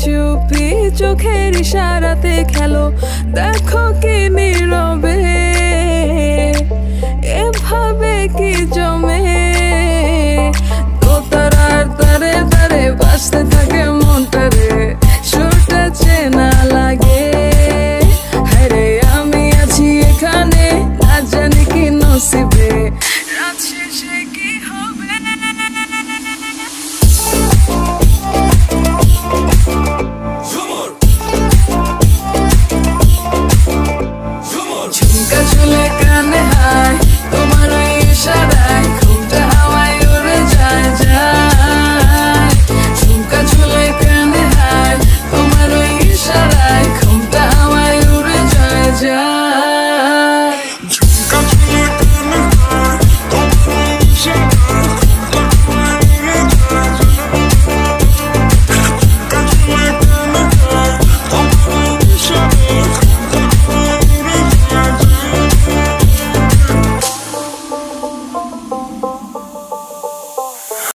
চুপি চোখের ইশারাতে খেলো, দেখো কি নীরবে এভাবে কি জমে। তো তারার তারে তারে বাজতে থাকে